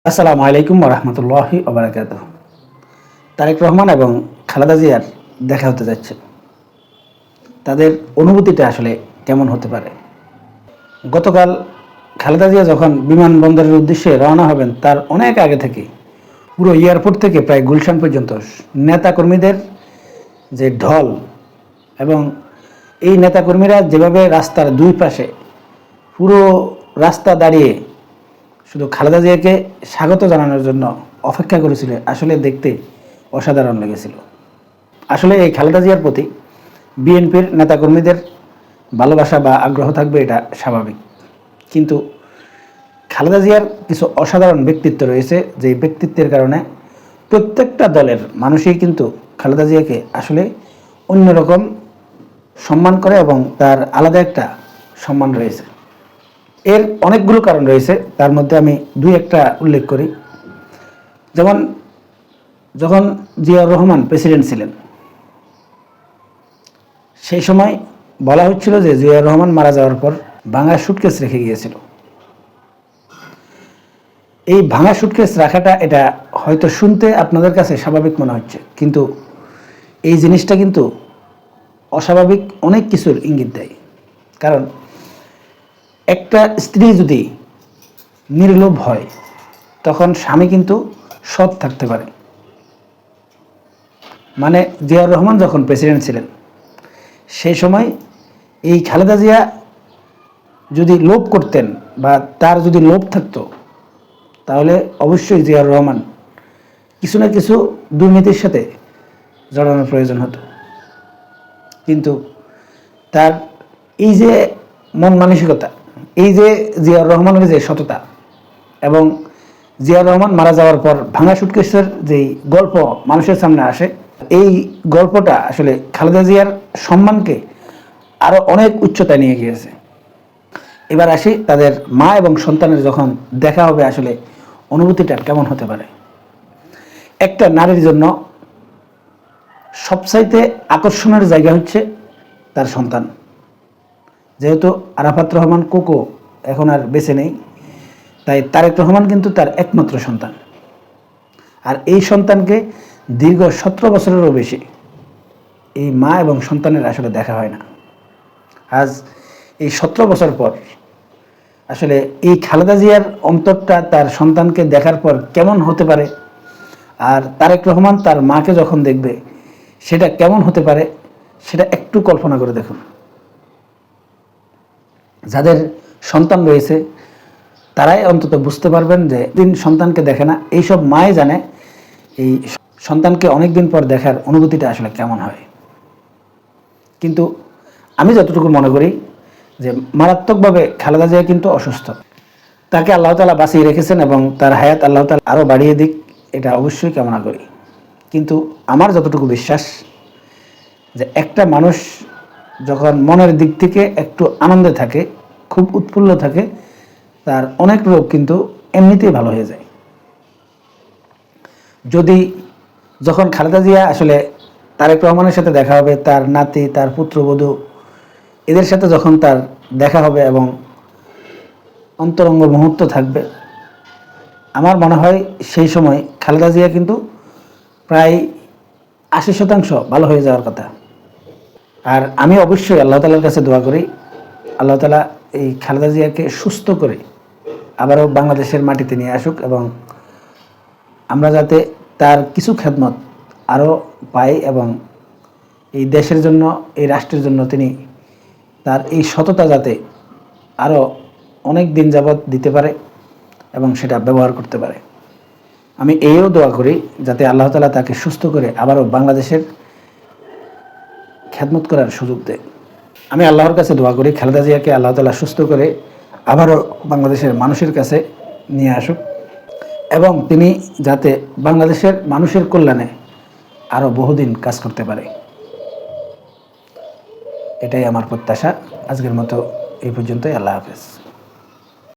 আসসালামু আলাইকুম রহমতুল্লাহি ওবারাকাতুহ। তারেক রহমান এবং খালেদা জিয়ার দেখা হতে যাচ্ছে। তাদের অনুভূতিটা আসলে কেমন হতে পারে? গতকাল খালেদা জিয়া যখন বিমানবন্দরের উদ্দেশ্যে রওনা হবেন, তার অনেক আগে থেকে পুরো এয়ারপোর্ট থেকে প্রায় গুলশান পর্যন্ত নেতাকর্মীদের যে ঢল, এবং এই নেতাকর্মীরা যেভাবে রাস্তার দুই পাশে পুরো রাস্তা দাঁড়িয়ে শুধু খালেদা জিয়াকে স্বাগত জানানোর জন্য অপেক্ষা করেছিল, আসলে দেখতে অসাধারণ লেগেছিল। আসলে এই খালেদা জিয়ার প্রতি বিএনপির নেতাকর্মীদের ভালোবাসা বা আগ্রহ থাকবে, এটা স্বাভাবিক। কিন্তু খালেদা জিয়ার কিছু অসাধারণ ব্যক্তিত্ব রয়েছে, যে ব্যক্তিত্বের কারণে প্রত্যেকটা দলের মানুষই কিন্তু খালেদা জিয়াকে আসলে অন্যরকম সম্মান করে এবং তার আলাদা একটা সম্মান রয়েছে। এর অনেকগুলো কারণ রয়েছে, তার মধ্যে আমি দুই একটা উল্লেখ করি। যেমন যখন জিয়াউর রহমান প্রেসিডেন্ট ছিলেন, সেই সময় বলা হচ্ছিল যে জিয়াউর রহমান মারা যাওয়ার পর ভাঙা সুটকেস রেখে গিয়েছিল। এই ভাঙা সুটকেস রাখাটা, এটা হয়তো শুনতে আপনাদের কাছে স্বাভাবিক মনে হচ্ছে, কিন্তু এই জিনিসটা কিন্তু অস্বাভাবিক অনেক কিছুর ইঙ্গিত দেয়। কারণ একটা স্ত্রী যদি নির্লোভ হয়, তখন স্বামী কিন্তু সৎ থাকতে পারে। মানে জিয়াউর রহমান যখন প্রেসিডেন্ট ছিলেন, সেই সময় এই খালেদা জিয়া যদি লোভ করতেন বা তার যদি লোভ থাকতো, তাহলে অবশ্যই জিয়াউর রহমান কিছু না কিছু দুর্নীতির সাথে জড়ানোর প্রয়োজন হতো। কিন্তু তার এই যে মন মানসিকতা, এই যে জিয়াউর রহমানের যে সততা, এবং জিয়াউর রহমান মারা যাওয়ার পর ভাঙা সুটকেসের যেই গল্প মানুষের সামনে আসে, এই গল্পটা আসলে খালেদা জিয়ার সম্মানকে আরও অনেক উচ্চতায় নিয়ে গিয়েছে। এবার আসি তাদের মা এবং সন্তানের যখন দেখা হবে, আসলে অনুভূতিটা কেমন হতে পারে। একটা নারীর জন্য সবচাইতে আকর্ষণের জায়গা হচ্ছে তার সন্তান। যেহেতু আরাফাত রহমান কোকো এখন আর বেঁচে নেই, তাই তারেক রহমান কিন্তু তার একমাত্র সন্তান। আর এই সন্তানকে দীর্ঘ 17 বছরেরও বেশি এই মা এবং সন্তানের আসলে দেখা হয় না। আজ এই 17 বছর পর আসলে এই খালেদা জিয়ার অন্তরটা তার সন্তানকে দেখার পর কেমন হতে পারে, আর তারেক রহমান তার মাকে যখন দেখবে সেটা কেমন হতে পারে, সেটা একটু কল্পনা করে দেখুন। যাদের সন্তান রয়েছে তারাই অন্তত বুঝতে পারবেন যে দিন সন্তানকে দেখে না, এইসব মাই জানে এই সন্তানকে অনেক দিন পর দেখার অনুভূতিটা আসলে কেমন হয়। কিন্তু আমি যতটুকু মনে করি যে মারাত্মকভাবে খালেদা জিয়া কিন্তু অসুস্থ। তাকে আল্লাহ তাআলা বাঁচিয়ে রেখেছেন এবং তার হায়াত আল্লাহ তাআলা আরও বাড়িয়ে দিক, এটা অবশ্যই কামনা করি। কিন্তু আমার যতটুকু বিশ্বাস, যে একটা মানুষ যখন মনের দিক থেকে একটু আনন্দে থাকে, খুব উৎফুল্ল থাকে, তার অনেক রোগ কিন্তু এমনিতেই ভালো হয়ে যায়। যদি যখন খালেদা জিয়া আসলে তারেক রহমানের সাথে দেখা হবে, তার নাতি, তার পুত্রবধূ, এদের সাথে যখন তার দেখা হবে এবং অন্তরঙ্গ মুহূর্ত থাকবে, আমার মনে হয় সেই সময় খালেদা জিয়া কিন্তু প্রায় 80% ভালো হয়ে যাওয়ার কথা। আর আমি অবশ্যই আল্লাহ তাআলার কাছে দোয়া করি, আল্লাহ তাআলা এই খালেদা জিয়াকে সুস্থ করে আবারও বাংলাদেশের মাটিতে নিয়ে আসুক, এবং আমরা যাতে তার কিছু খেদমত আরও পাই, এবং এই দেশের জন্য, এই রাষ্ট্রের জন্য তিনি তার এই সততা যাতে আরও অনেক দিন যাবৎ দিতে পারে এবং সেটা ব্যবহার করতে পারে। আমি এইও দোয়া করি যাতে আল্লাহ তাআলা তাকে সুস্থ করে আবারও বাংলাদেশের খেদমত করার সুযোগ দেয়। আমি আল্লাহর কাছে দোয়া করি খালেদা জিয়াকে আল্লাহ তাআলা সুস্থ করে আবারও বাংলাদেশের মানুষের কাছে নিয়ে আসুক, এবং তিনি যাতে বাংলাদেশের মানুষের কল্যাণে আরও বহুদিন কাজ করতে পারে, এটাই আমার প্রত্যাশা। আজকের মতো এই পর্যন্তই। আল্লাহ হাফেজ।